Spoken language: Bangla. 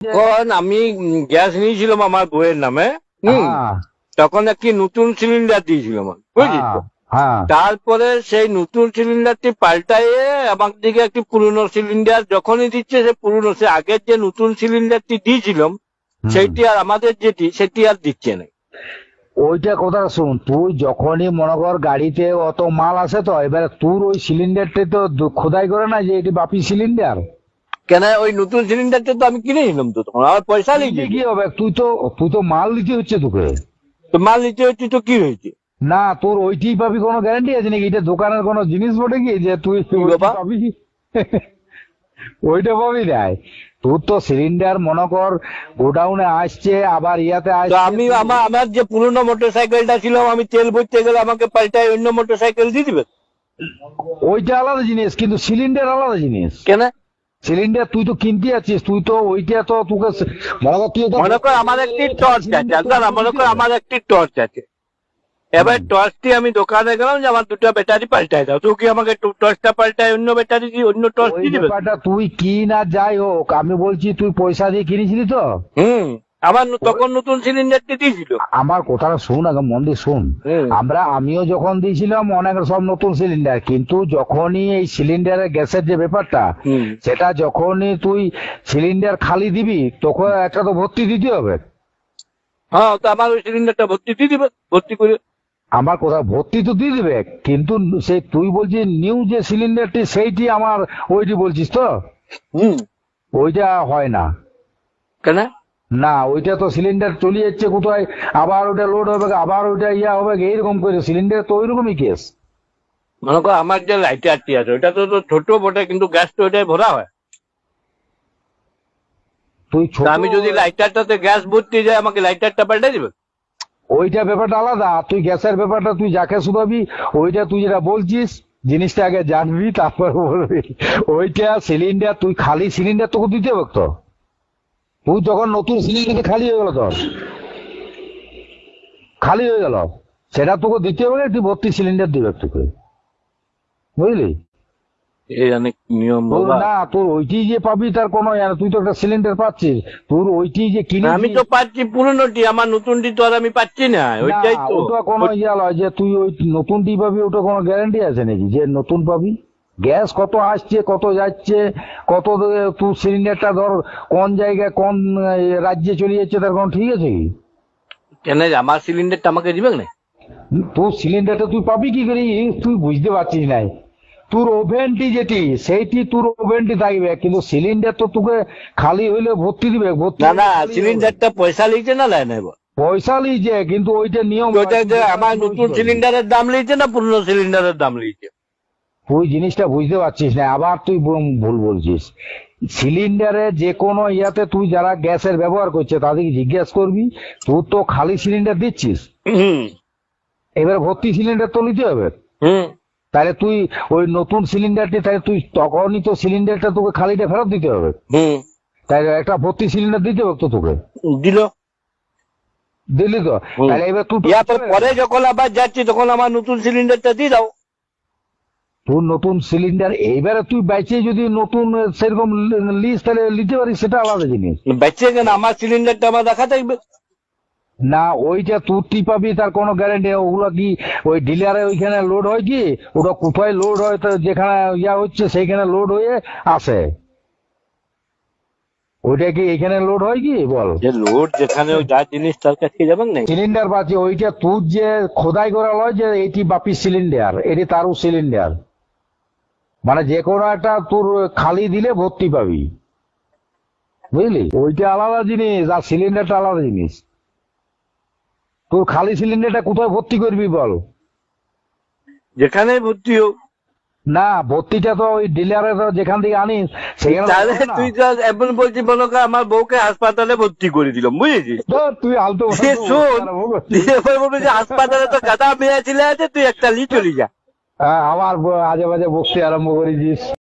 তখন আমি গ্যাস নিয়েছিলাম আমার বউয়ের নামে। হ্যাঁ তখন একটি নতুন সিলিন্ডার দিয়েছিল আমার, বুঝলি তো। হ্যাঁ তারপরে সেই নতুন সিলিন্ডারটি পাল্টাইয়ে আমার দিকে একটি পুরনো সিলিন্ডার যখনই দিচ্ছে, সে পুরনো, সে আগের যে নতুন সিলিন্ডারটি দিয়েছিলাম সেইটি আর আমাদের যেটি সেটি আর দিচ্ছে না। ওইটা কথা শুন, তুই যখনই মনে কর গাড়িতে অত মাল আসে, তো এবারে তোর ওই সিলিন্ডারটা তো খোদাই করে না যে এটি বাপি সিলিন্ডার। কেন ওই নতুন সিলিন্ডারটা তো আমি কিনে নিলাম, তো তখন আমার পয়সা লেগে কি হবে, তুই তো মাল দিতে হচ্ছে তোকে। তো মাল নিতে হচ্ছে, তো কি হয়েছে? না তোর ওইটি পাবি, কোনো গ্যারান্টি আছে নাকি? এটা দোকানের কোনো জিনিস বটে কি যে তুই বাবা? পাবি? ওইটা পাবি নাই। তোর তো সিলিন্ডার মনে কর গোডাউনে আসছে, আবার ইয়াতে তো আসছে। আমি আমার যে পুরনো মোটর সাইকেলটা ছিল, আমি তেল ভরতে গেলে আমাকে পাল্টায় অন্য মোটর সাইকেল দিয়ে দিবে। ওইটা আলাদা জিনিস, কিন্তু সিলিন্ডার আলাদা জিনিস। কেন? সিলিন্ডার তুই তো কিনতে যাচ্ছিস, তুই তো ওইটা তো তোকে মনে কর, তুই মনে কর আমার একটি টর্চ আছে, দাদা মনে কর আমার একটি টর্চ আছে। এবার টর্চটি আমি দোকানে গেলাম যে আমার দুটো ব্যাটারি পাল্টাই দাও, তো কি আমাকে টর্চটা পাল্টায় অন্য ব্যাটারি দিয়ে অন্য টর্চ ওই দিয়ে দিবে? ব্যাপারটা তুই কি না যাই হোক, আমি বলছি তুই পয়সা দিয়ে কিনেছিলি তো। আমার তখন নতুন সিলিন্ডারটি দিয়েছিল। আমার কথাটা শুন, আগে মন দিয়ে শুন। আমিও যখন দিয়েছিলাম অনেক সব নতুন সিলিন্ডার, কিন্তু যখনই এই সিলিন্ডারের গ্যাসের যে ব্যাপারটা, সেটা যখনই তুই সিলিন্ডার খালি দিবি, তখন একটা তো ভর্তি দিতে হবে। হ্যাঁ, তো আমার ওই সিলিন্ডারটা ভর্তি দিয়ে দিবে, ভর্তি করে। আমার কথা ভর্তি তো দিয়ে দিবে, কিন্তু সেই তুই বলছিস নিউ যে সিলিন্ডারটি সেইটি আমার ওইটি বলছিস তো। ওইটা হয় না। কেন? না, ওইটা তো সিলিন্ডার চলে যাচ্ছে কোথায়, আবার ওটা লোড হবে, আবার ওইটা ইয়া হবে, এইরকম করে সিলিন্ডার তো ওইরকমই কেস। মনে কর আমার যে লাইটারটি আছে ওইটা তো ছোট বটে, কিন্তু গ্যাস তো ওইটাই ভরা হয়। তুই আমি যদি লাইটারটাতে গ্যাস ভর্তি যায়, আমাকে লাইটারটা পাল্টে দিবে? ওইটা ব্যাপারটা আলাদা। তুই গ্যাসের ব্যাপারটা তুই যাকে শুধাবি, ওইটা তুই যেটা বলছিস জিনিসটা আগে জানবি, তারপর বলবি। ওইটা সিলিন্ডার, তুই খালি সিলিন্ডার তোকে দিতে হবে তো। তুই যখন নতুন সিলিন্ডার খালি হয়ে গেল, তোর খালি হয়ে গেল, সেটা তোকে দিতে হবে, তুই ভর্তি সিলিন্ডার দিবে তোকে, বুঝলি? এই অনেক নিয়ম তোর বাবা। না, তোর ওইটি যে পাবি তার কোনো তুই তো একটা সিলিন্ডার পাচ্ছিস, তোর ওইটি যে কিনে আমি তো পাচ্ছি পুরনোটি, আমার নতুনটি তো আর আমি পাচ্ছি না, ওইটাই তো। ওটা কোনো ইয়া লয় যে তুই ওই নতুনটি পাবি, ওটা কোনো গ্যারান্টি আছে নাকি যে নতুন পাবি? গ্যাস কত আসছে কত যাচ্ছে, কত তুই সিলিন্ডারটা ধর কোন জায়গায় কোন রাজ্যে চলে যাচ্ছে, তার কোনো ঠিক আছে কি? কেন আমার সিলিন্ডারটা আমাকে দিবে না? তোর সিলিন্ডারটা তুই পাবি কি করে, তুই বুঝতে পারছিস নাই। তোর ওভেনটি যেটি সেইটি তোর ওভেনটি থাকবে, কিন্তু সিলিন্ডার তো তোকে খালি হইলে ভর্তি দিবে, ভর্তি না না, সিলিন্ডারটা পয়সা লিখছে না লাই নাই? পয়সা লিজে, কিন্তু ওইটা নিয়ম। ওইটা যে আমার নতুন সিলিন্ডারের দাম লিখছে না পুরনো সিলিন্ডারের দাম লিখছে? তুই জিনিসটা বুঝতে পারছিস না, আবার তুই ভুল বলছিস। সিলিন্ডারে যে কোনো ইয়াতে তুই যারা গ্যাসের ব্যবহার করছে তাদেরকে জিজ্ঞেস করবি, তুই তো খালি সিলিন্ডার দিচ্ছিস, এবার ভর্তি সিলিন্ডার তো নিতে হবে। তাহলে তুই ওই নতুন সিলিন্ডারটি, তাহলে তুই তখনই তো সিলিন্ডারটা তোকে খালিটা ফেরত দিতে হবে। তাই একটা ভর্তি সিলিন্ডার দিতে হবে তো তোকে। দিল, দিলি তো, তাহলে এবার তুই পরে যখন আবার যাচ্ছি তখন আমার নতুন সিলিন্ডারটা দিয়ে দাও। তোর নতুন সিলিন্ডার এইবারে তুই বেঁচে যদি নতুন সেরকম লিস্ট তাহলে নিতে পারিস, সেটা আলাদা জিনিস। বেঁচে কেন, আমার সিলিন্ডারটা আমার দেখা থাকবে। না, ওইটা তুই টিপাবি তার কোনো গ্যারান্টি। ওগুলো কি ওই ডিলারে ওইখানে লোড হয় কি, ওটা কোথায় লোড হয়, তো যেখানে ইয়া হচ্ছে সেইখানে লোড হয়ে আসে। ওইটা কি এখানে লোড হয় কি বল? যে লোড যেখানে যা জিনিস তার কাছে যাবেন না। সিলিন্ডার পাচ্ছি ওইটা তোর যে খোদাই করা লয় যে এটি বাপি সিলিন্ডার, এটি তারও সিলিন্ডার, মানে যে কোনো একটা তোর খালি দিলে ভর্তি পাবি, বুঝলি? ওইটা আলাদা জিনিস আর সিলিন্ডারটা আলাদা জিনিস। তোর খালি সিলিন্ডারটা কোথায় ভর্তি করবি বল? যেখানে ভর্তি হোক না, ভর্তিটা তো ওই ডিলারে তো যেখান থেকে আনিস সেখানে। তাহলে তুই এমন বলছিস মনে কর আমার বউকে হাসপাতালে ভর্তি করে দিলাম, বুঝেছিস? তুই আলতো শোন, বলবি যে হাসপাতালে তো গাদা মেয়ে ছেলে আছে, তুই একটা লি চলি যা। আমার আজে বাজে বকতে আরম্ভ করেছিস।